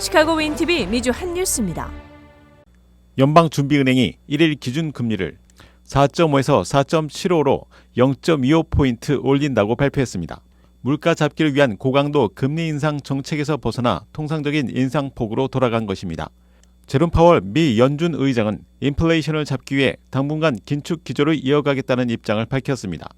시카고 윈TV 미주 핫뉴스입니다. 연방준비은행이 1일 기준 금리를 4.5에서 4.75로 0.25포인트 올린다고 발표했습니다. 물가 잡기를 위한 고강도 금리 인상 정책에서 벗어나 통상적인 인상폭으로 돌아간 것입니다. 제롬 파월 미 연준 의장은 인플레이션을 잡기 위해 당분간 긴축 기조를 이어가겠다는 입장을 밝혔습니다.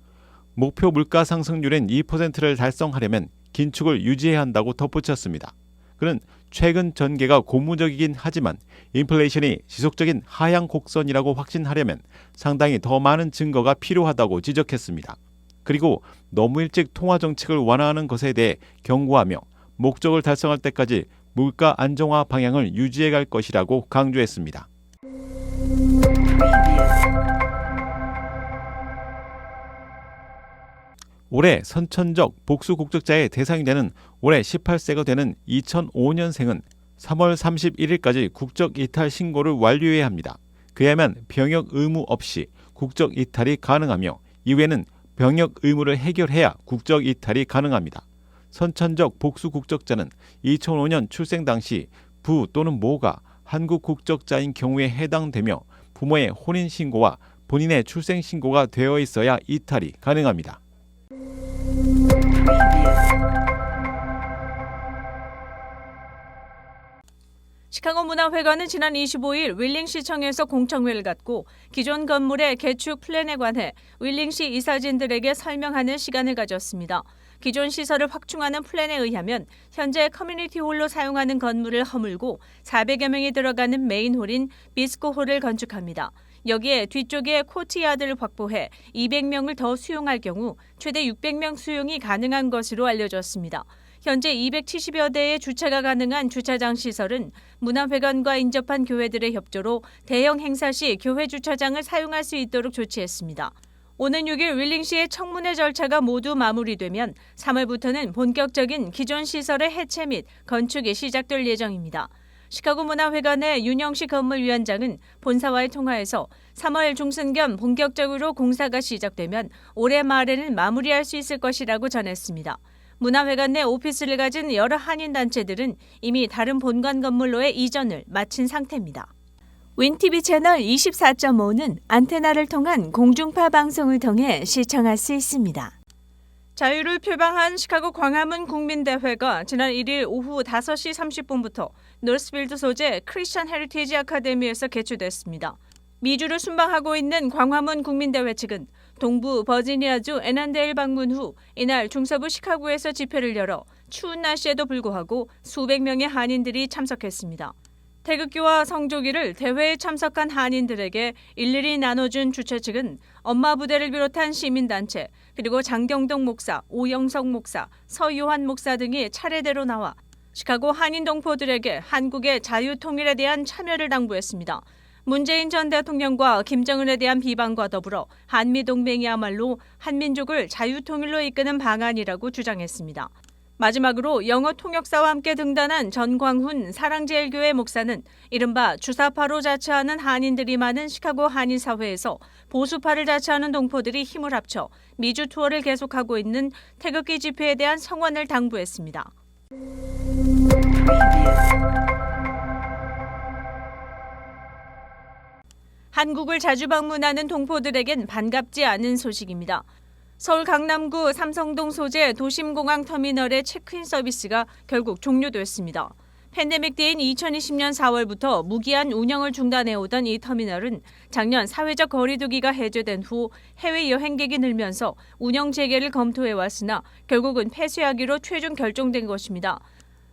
목표 물가 상승률인 2%를 달성하려면 긴축을 유지해야 한다고 덧붙였습니다. 그는 최근 전개가 고무적이긴 하지만 인플레이션이 지속적인 하향 곡선이라고 확신하려면 상당히 더 많은 증거가 필요하다고 지적했습니다. 그리고 너무 일찍 통화 정책을 완화하는 것에 대해 경고하며 목적을 달성할 때까지 물가 안정화 방향을 유지해 갈 것이라고 강조했습니다. 올해 선천적 복수 국적자의 대상이 되는 올해 18세가 되는 2005년생은 3월 31일까지 국적 이탈 신고를 완료해야 합니다. 그야만 병역 의무 없이 국적 이탈이 가능하며 이후에는 병역 의무를 해결해야 국적 이탈이 가능합니다. 선천적 복수 국적자는 2005년 출생 당시 부 또는 모가 한국 국적자인 경우에 해당되며 부모의 혼인 신고와 본인의 출생 신고가 되어 있어야 이탈이 가능합니다. 시카고 문화회관은 지난 25일 윌링시청에서 공청회를 갖고 기존 건물의 개축 플랜에 관해 윌링시 이사진들에게 설명하는 시간을 가졌습니다. 기존 시설을 확충하는 플랜에 의하면 현재 커뮤니티 홀로 사용하는 건물을 허물고 400여 명이 들어가는 메인홀인 비스코홀을 건축합니다. 여기에 뒤쪽에 코트야드를 확보해 200명을 더 수용할 경우 최대 600명 수용이 가능한 것으로 알려졌습니다. 현재 270여 대의 주차가 가능한 주차장 시설은 문화회관과 인접한 교회들의 협조로 대형 행사 시 교회 주차장을 사용할 수 있도록 조치했습니다. 오는 6일 윌링시의 청문회 절차가 모두 마무리되면 3월부터는 본격적인 기존 시설의 해체 및 건축이 시작될 예정입니다. 시카고 문화회관의 윤영식 건물위원장은 본사와의 통화에서 3월 중순경 본격적으로 공사가 시작되면 올해 말에는 마무리할 수 있을 것이라고 전했습니다. 문화회관 내 오피스를 가진 여러 한인단체들은 이미 다른 본관 건물로의 이전을 마친 상태입니다. 윈TV 채널 24.5는 안테나를 통한 공중파 방송을 통해 시청할 수 있습니다. 자유를 표방한 시카고 광화문 국민대회가 지난 1일 오후 5시 30분부터 노스필드 소재 크리스천 헤리티지 아카데미에서 개최됐습니다. 미주를 순방하고 있는 광화문 국민대회 측은 동부 버지니아주 애난데일 방문 후 이날 중서부 시카고에서 집회를 열어 추운 날씨에도 불구하고 수백 명의 한인들이 참석했습니다. 태극기와 성조기를 대회에 참석한 한인들에게 일일이 나눠준 주최 측은 엄마 부대를 비롯한 시민단체 그리고 장경동 목사, 오영석 목사, 서요한 목사 등이 차례대로 나와 시카고 한인 동포들에게 한국의 자유통일에 대한 참여를 당부했습니다. 문재인 전 대통령과 김정은에 대한 비방과 더불어 한미동맹이야말로 한민족을 자유통일로 이끄는 방안이라고 주장했습니다. 마지막으로 영어 통역사와 함께 등단한 전광훈 사랑제일교회 목사는 이른바 주사파로 자처하는 한인들이 많은 시카고 한인사회에서 보수파를 자처하는 동포들이 힘을 합쳐 미주 투어를 계속하고 있는 태극기 집회에 대한 성원을 당부했습니다. 한국을 자주 방문하는 동포들에겐 반갑지 않은 소식입니다. 서울 강남구 삼성동 소재 도심공항터미널의 체크인 서비스가 결국 종료됐습니다. 팬데믹 때인 2020년 4월부터 무기한 운영을 중단해오던 이 터미널은 작년 사회적 거리두기가 해제된 후 해외 여행객이 늘면서 운영 재개를 검토해왔으나 결국은 폐쇄하기로 최종 결정된 것입니다.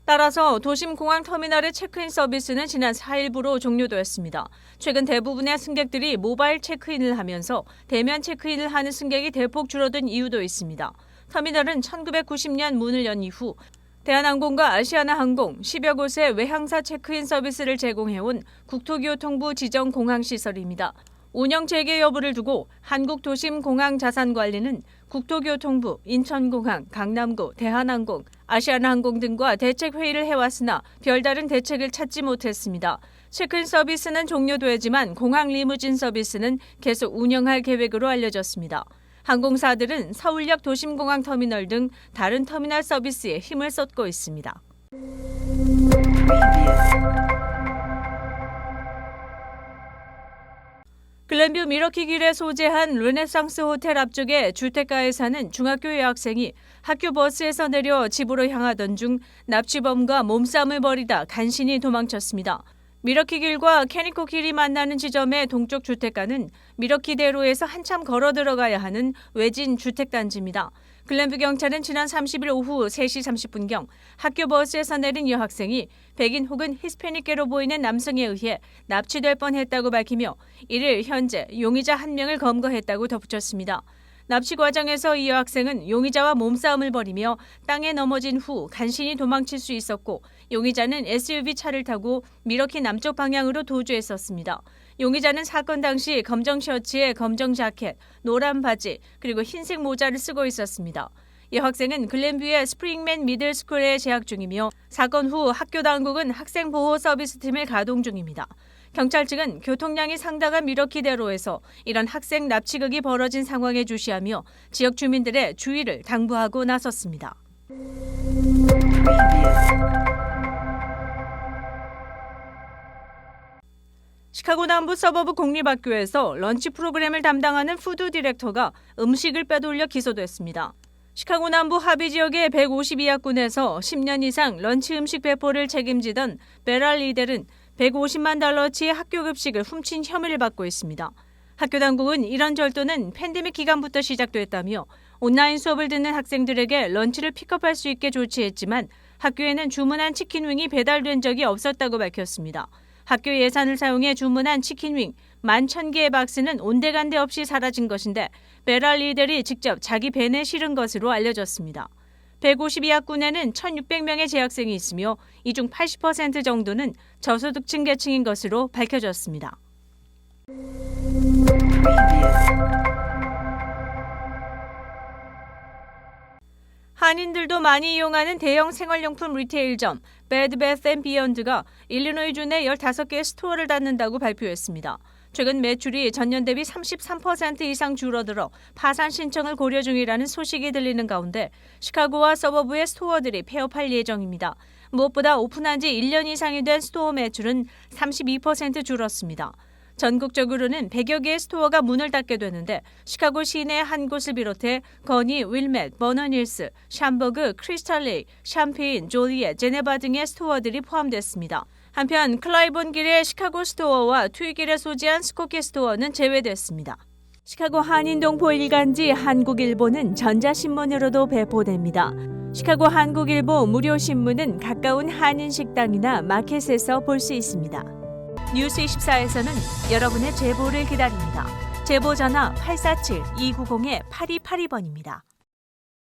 따라서 도심공항터미널의 체크인 서비스는 지난 4일부로 종료되었습니다. 최근 대부분의 승객들이 모바일 체크인을 하면서 대면 체크인을 하는 승객이 대폭 줄어든 이유도 있습니다. 터미널은 1990년 문을 연 이후 대한항공과 아시아나항공 10여 곳의 외항사 체크인 서비스를 제공해온 국토교통부 지정 공항시설입니다. 운영 재개 여부를 두고 한국도심공항자산관리는 국토교통부, 인천공항, 강남구, 대한항공, 아시아나항공 등과 대책회의를 해왔으나 별다른 대책을 찾지 못했습니다. 체크인 서비스는 종료되지만 공항 리무진 서비스는 계속 운영할 계획으로 알려졌습니다. 항공사들은 서울역 도심공항터미널 등 다른 터미널 서비스에 힘을 쏟고 있습니다. 글렌뷰 미러키길에 소재한 르네상스 호텔 앞쪽의 주택가에 사는 중학교 여학생이 학교 버스에서 내려 집으로 향하던 중 납치범과 몸싸움을 벌이다 간신히 도망쳤습니다. 미러키길과 캐니코길이 만나는 지점의 동쪽 주택가는 미러키대로에서 한참 걸어 들어가야 하는 외진 주택단지입니다. 글렌뷰 경찰은 지난 30일 오후 3시 30분경 학교 버스에서 내린 여학생이 백인 혹은 히스패닉계로 보이는 남성에 의해 납치될 뻔했다고 밝히며 이를 현재 용의자 1명을 검거했다고 덧붙였습니다. 납치 과정에서 이 여학생은 용의자와 몸싸움을 벌이며 땅에 넘어진 후 간신히 도망칠 수 있었고 용의자는 SUV 차를 타고 미러키 남쪽 방향으로 도주했었습니다. 용의자는 사건 당시 검정 셔츠에 검정 자켓, 노란 바지 그리고 흰색 모자를 쓰고 있었습니다. 여학생은 글렌뷰의 스프링맨 미들스쿨에 재학 중이며 사건 후 학교 당국은 학생 보호 서비스팀을 가동 중입니다. 경찰 측은 교통량이 상당한 미러키대로에서 이런 학생 납치극이 벌어진 상황에 주시하며 지역 주민들의 주의를 당부하고 나섰습니다. 시카고 남부 서버브 공립학교에서 런치 프로그램을 담당하는 푸드 디렉터가 음식을 빼돌려 기소됐습니다. 시카고 남부 하비 지역의 152학군에서 10년 이상 런치 음식 배포를 책임지던 베랄 리델은 150만 달러치의 학교 급식을 훔친 혐의를 받고 있습니다. 학교 당국은 이런 절도는 팬데믹 기간부터 시작됐다며 온라인 수업을 듣는 학생들에게 런치를 픽업할 수 있게 조치했지만 학교에는 주문한 치킨윙이 배달된 적이 없었다고 밝혔습니다. 학교 예산을 사용해 주문한 치킨윙 11,000개의 박스는 온데간데 없이 사라진 것인데 베랄 리델이 직접 자기 벤에 실은 것으로 알려졌습니다. 152학군에는 1,600명의 재학생이 있으며 이 중 80% 정도는 저소득층 계층인 것으로 밝혀졌습니다. 한인들도 많이 이용하는 대형 생활용품 리테일점 베드베스앤비욘드가 일리노이주 내 15개의 스토어를 닫는다고 발표했습니다. 최근 매출이 전년 대비 33% 이상 줄어들어 파산 신청을 고려 중이라는 소식이 들리는 가운데 시카고와 서버브의 스토어들이 폐업할 예정입니다. 무엇보다 오픈한 지 1년 이상이 된 스토어 매출은 32% 줄었습니다. 전국적으로는 100여 개의 스토어가 문을 닫게 되는데 시카고 시내 한 곳을 비롯해 거니, 윌맷, 버너닐스, 샴버그, 크리스탈레이, 샴페인, 졸리엣, 제네바 등의 스토어들이 포함됐습니다. 한편 클라이본 길의 시카고 스토어와 트위길에 소재한 스코키 스토어는 제외됐습니다. 시카고 한인동 보일간지 한국일보는 전자신문으로도 배포됩니다. 시카고 한국일보 무료신문은 가까운 한인식당이나 마켓에서 볼 수 있습니다. 뉴스24에서는 여러분의 제보를 기다립니다. 제보 전화 847-290-8282번입니다.